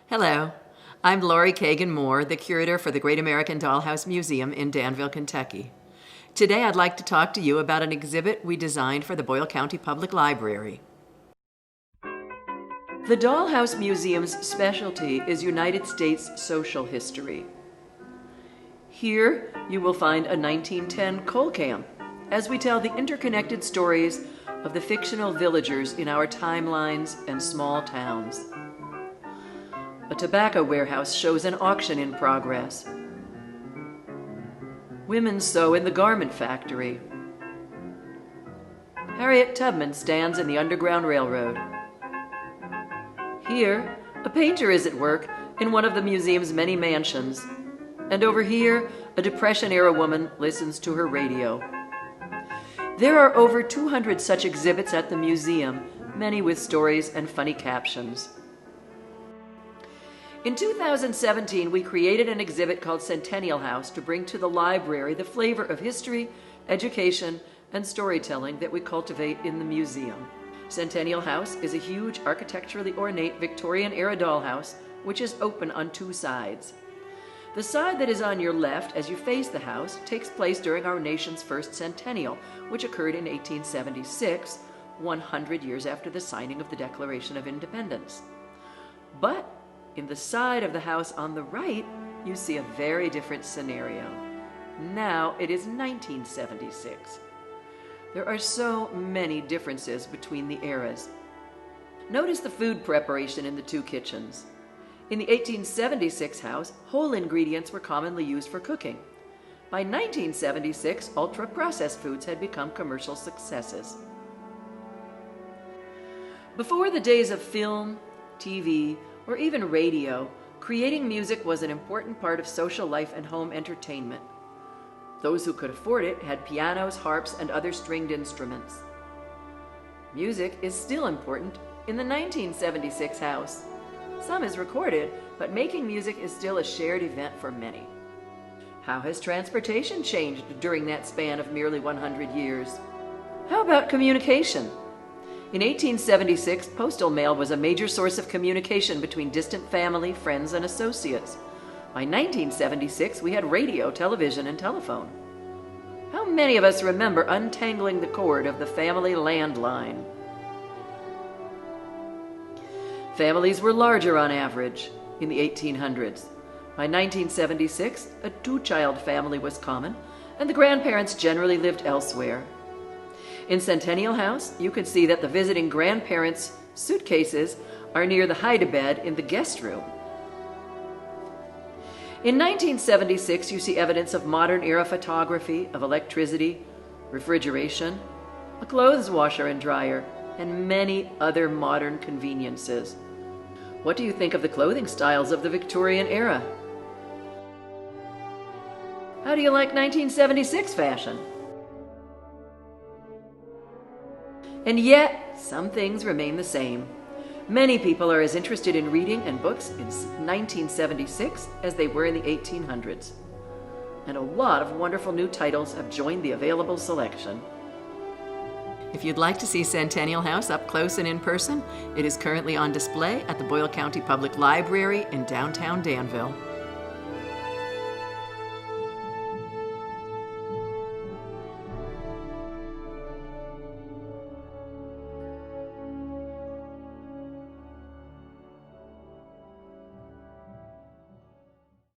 Hello, I'm Lori Kagan Moore, the curator for the Great American Dollhouse Museum in Danville, Kentucky. Today I'd like to talk to you about an exhibit we designed for the Boyle County Public Library. The Dollhouse Museum's specialty is United States social history. Here you will find a 1910 coal camp as we tell the interconnected stories of the fictional villagers in our timelines and small towns. A tobacco warehouse shows an auction in progress. Women sew in the garment factory. Harriet Tubman stands in the Underground Railroad. Here, a painter is at work in one of the museum's many mansions. And over here, a Depression-era woman listens to her radio. There are over 200 such exhibits at the museum, many with stories and funny captions. In 2017, we created an exhibit called Centennial House to bring to the library the flavor of history, education, and storytelling that we cultivate in the museum. Centennial House is a huge, architecturally ornate Victorian-era dollhouse which is open on two sides. The side that is on your left as you face the house takes place during our nation's first centennial, which occurred in 1876, 100 years after the signing of the Declaration of Independence. But in the side of the house on the right, you see a very different scenario. Now it is 1976. There are so many differences between the eras. Notice the food preparation in the two kitchens. In the 1876 house, whole ingredients were commonly used for cooking. By 1976, ultra-processed foods had become commercial successes. Before the days of film, TV, or even radio, creating music was an important part of social life and home entertainment. Those who could afford it had pianos, harps, and other stringed instruments. Music is still important in the 1976 house. Some is recorded, but making music is still a shared event for many. How has transportation changed during that span of merely 100 years? How about communication? In 1876, postal mail was a major source of communication between distant family, friends, and associates. By 1976, we had radio, television, and telephone. How many of us remember untangling the cord of the family landline? Families were larger on average in the 1800s. By 1976, a two-child family was common, and the grandparents generally lived elsewhere. In Centennial House, you can see that the visiting grandparents' suitcases are near the hide-a-bed in the guest room. In 1976, you see evidence of modern-era photography, of electricity, refrigeration, a clothes washer and dryer, and many other modern conveniences. What do you think of the clothing styles of the Victorian era? How do you like 1976 fashion? And yet, some things remain the same. Many people are as interested in reading and books in 1976 as they were in the 1800s. And a lot of wonderful new titles have joined the available selection. If you'd like to see Centennial House up close and in person, it is currently on display at the Boyle County Public Library in downtown Danville.